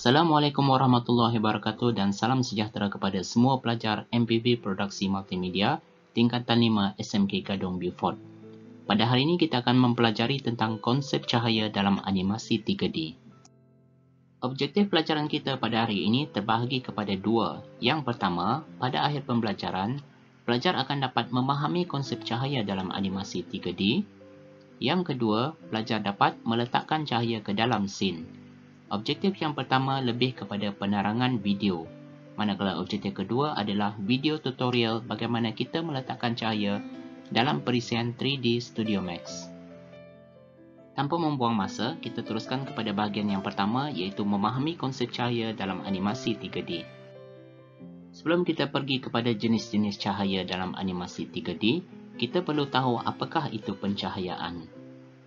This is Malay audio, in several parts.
Assalamualaikum warahmatullahi wabarakatuh dan salam sejahtera kepada semua pelajar MPB Produksi Multimedia tingkatan 5 SMK Gadong Beaufort. Pada hari ini kita akan mempelajari tentang konsep cahaya dalam animasi 3D. Objektif pelajaran kita pada hari ini terbahagi kepada dua. Yang pertama, pada akhir pembelajaran, pelajar akan dapat memahami konsep cahaya dalam animasi 3D. Yang kedua, pelajar dapat meletakkan cahaya ke dalam scene. Objektif yang pertama lebih kepada penerangan video, manakala objektif kedua adalah video tutorial bagaimana kita meletakkan cahaya dalam perisian 3D Studio Max. Tanpa membuang masa, kita teruskan kepada bahagian yang pertama iaitu memahami konsep cahaya dalam animasi 3D. Sebelum kita pergi kepada jenis-jenis cahaya dalam animasi 3D, kita perlu tahu apakah itu pencahayaan.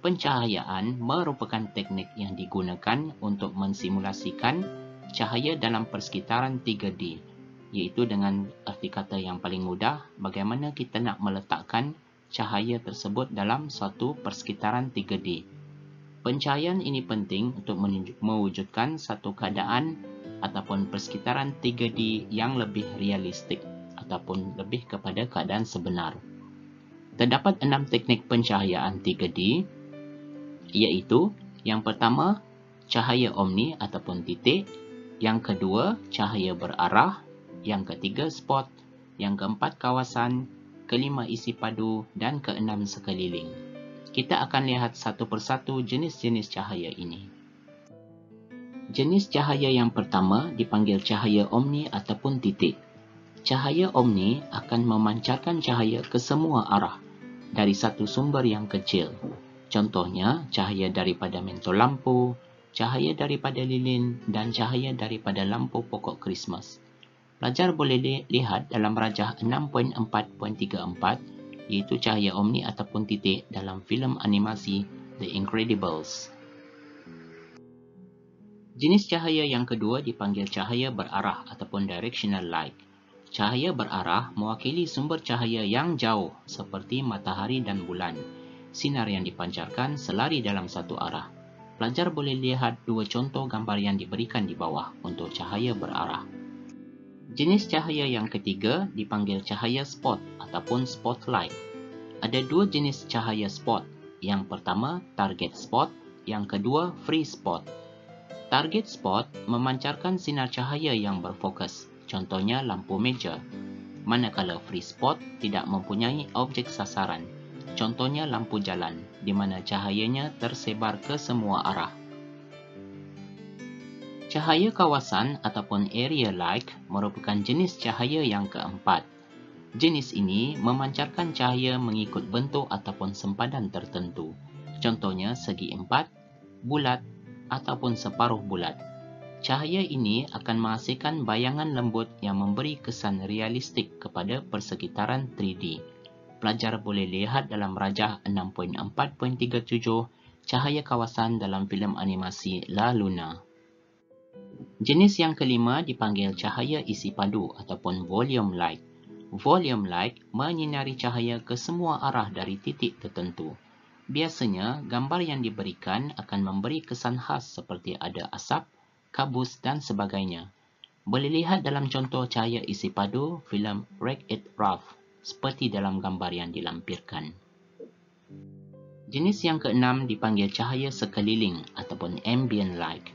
Pencahayaan merupakan teknik yang digunakan untuk mensimulasikan cahaya dalam persekitaran 3D, iaitu dengan arti kata yang paling mudah, bagaimana kita nak meletakkan cahaya tersebut dalam suatu persekitaran 3D. Pencahayaan ini penting untuk mewujudkan satu keadaan ataupun persekitaran 3D yang lebih realistik ataupun lebih kepada keadaan sebenar. Terdapat 6 teknik pencahayaan 3D, iaitu yang pertama, cahaya omni ataupun titik, yang kedua, cahaya berarah, yang ketiga, spot, yang keempat, kawasan, kelima, isi padu, dan keenam, sekeliling. Kita akan lihat satu persatu jenis-jenis cahaya ini. Jenis cahaya yang pertama dipanggil cahaya omni ataupun titik. Cahaya omni akan memancarkan cahaya ke semua arah dari satu sumber yang kecil. Contohnya, cahaya daripada mentol lampu, cahaya daripada lilin, dan cahaya daripada lampu pokok Krismas. Pelajar boleh lihat dalam rajah 6.4.34, iaitu cahaya omni ataupun titik dalam filem animasi The Incredibles. Jenis cahaya yang kedua dipanggil cahaya berarah ataupun directional light. Cahaya berarah mewakili sumber cahaya yang jauh seperti matahari dan bulan. Sinar yang dipancarkan selari dalam satu arah. Pelajar boleh lihat dua contoh gambar yang diberikan di bawah untuk cahaya berarah. Jenis cahaya yang ketiga dipanggil cahaya spot ataupun spotlight. Ada dua jenis cahaya spot. Yang pertama, target spot. Yang kedua, free spot. Target spot memancarkan sinar cahaya yang berfokus. Contohnya lampu meja. Manakala free spot tidak mempunyai objek sasaran. Contohnya lampu jalan, di mana cahayanya tersebar ke semua arah. Cahaya kawasan ataupun area light merupakan jenis cahaya yang keempat. Jenis ini memancarkan cahaya mengikut bentuk ataupun sempadan tertentu. Contohnya segi empat, bulat ataupun separuh bulat. Cahaya ini akan menghasilkan bayangan lembut yang memberi kesan realistik kepada persekitaran 3D. Pelajar boleh lihat dalam rajah 6.4.37 cahaya kawasan dalam filem animasi La Luna. Jenis yang kelima dipanggil cahaya isi padu ataupun volume light. Volume light menyinari cahaya ke semua arah dari titik tertentu. Biasanya, gambar yang diberikan akan memberi kesan khas seperti ada asap, kabus dan sebagainya. Boleh lihat dalam contoh cahaya isi padu filem Wreck-It Ralph, seperti dalam gambar yang dilampirkan. Jenis yang keenam dipanggil cahaya sekeliling ataupun ambient light.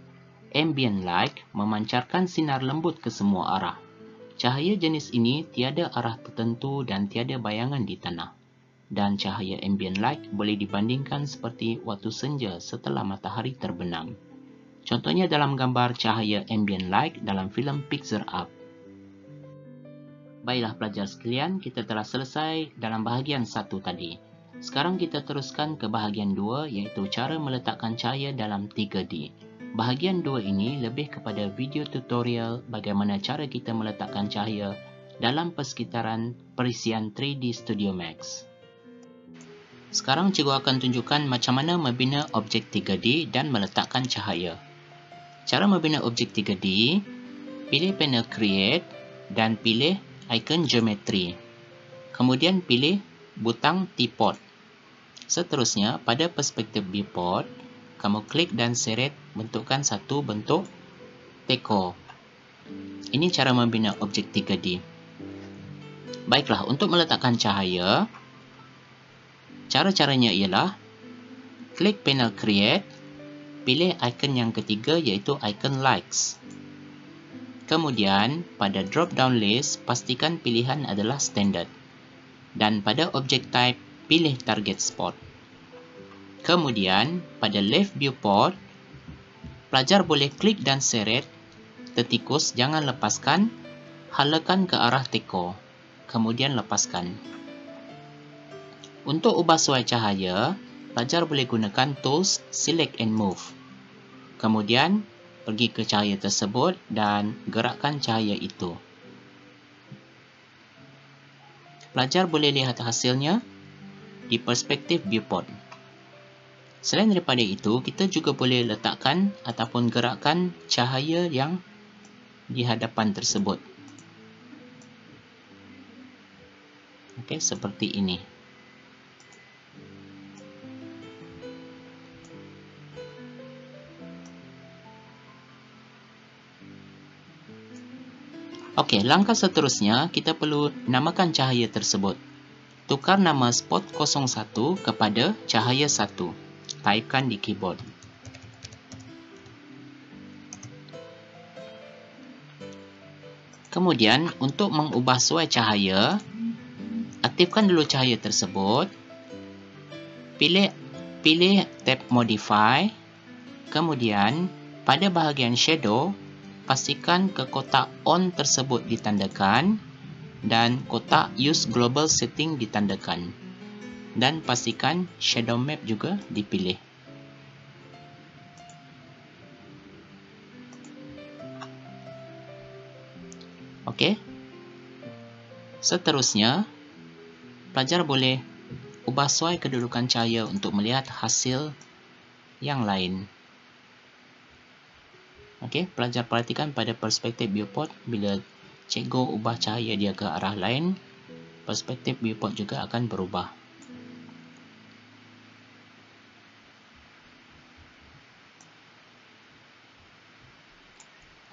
Ambient light memancarkan sinar lembut ke semua arah. Cahaya jenis ini tiada arah tertentu dan tiada bayangan di tanah. Dan cahaya ambient light boleh dibandingkan seperti waktu senja setelah matahari terbenam. Contohnya dalam gambar cahaya ambient light dalam filem Pixar Up. Baiklah pelajar sekalian, kita telah selesai dalam bahagian 1 tadi. Sekarang kita teruskan ke bahagian 2 iaitu cara meletakkan cahaya dalam 3D. Bahagian 2 ini lebih kepada video tutorial bagaimana cara kita meletakkan cahaya dalam persekitaran perisian 3D Studio Max. Sekarang cikgu akan tunjukkan macam mana membina objek 3D dan meletakkan cahaya. Cara membina objek 3D, pilih panel Create dan pilih ikon geometri. Kemudian pilih butang T-Port. Seterusnya, pada perspektif viewport, kamu klik dan seret bentukkan satu bentuk teko. Ini cara membina objek 3D. Baiklah, untuk meletakkan cahaya, cara-caranya ialah klik panel Create, pilih ikon yang ketiga iaitu ikon Lights. Kemudian, pada drop-down list, pastikan pilihan adalah Standard. Dan pada object type, pilih Target Spot. Kemudian, pada Left Viewport, pelajar boleh klik dan seret, tertikus jangan lepaskan, halakan ke arah teko. Kemudian lepaskan. Untuk ubah suai cahaya, pelajar boleh gunakan tools Select and Move. Kemudian, pergi ke cahaya tersebut dan gerakkan cahaya itu. Pelajar boleh lihat hasilnya di perspektif viewport. Selain daripada itu, kita juga boleh letakkan ataupun gerakkan cahaya yang di hadapan tersebut. Okey, seperti ini. Okey, langkah seterusnya kita perlu namakan cahaya tersebut. Tukar nama spot 01 kepada cahaya 1. Typekan di keyboard. Kemudian, untuk mengubah suai cahaya, aktifkan dulu cahaya tersebut. Pilih tab Modify. Kemudian, pada bahagian Shadow, pastikan ke kotak On tersebut ditandakan dan kotak Use Global Setting ditandakan. Dan pastikan Shadow Map juga dipilih. Okey. Seterusnya, pelajar boleh ubah suai kedudukan cahaya untuk melihat hasil yang lain. Okey, pelajar perhatikan pada perspektif viewport, bila cikgu ubah cahaya dia ke arah lain, perspektif viewport juga akan berubah.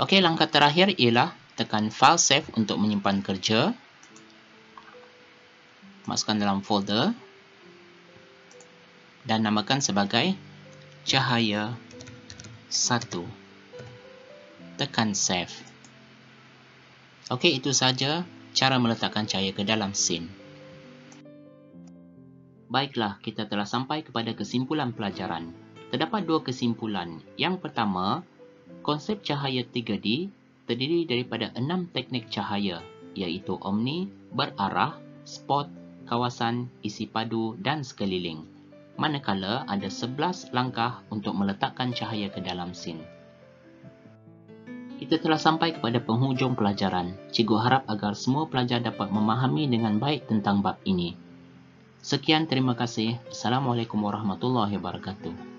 Okey, langkah terakhir ialah tekan File Save untuk menyimpan kerja. Masukkan dalam folder dan namakan sebagai cahaya 1. Tekan Save. Okey, itu saja cara meletakkan cahaya ke dalam scene. Baiklah, kita telah sampai kepada kesimpulan pelajaran. Terdapat dua kesimpulan. Yang pertama, konsep cahaya 3D terdiri daripada 6 teknik cahaya, iaitu omni, berarah, spot, kawasan, isi padu dan sekeliling. Manakala ada 11 langkah untuk meletakkan cahaya ke dalam scene. Kita telah sampai kepada penghujung pelajaran. Cikgu harap agar semua pelajar dapat memahami dengan baik tentang bab ini. Sekian, terima kasih. Assalamualaikum warahmatullahi wabarakatuh.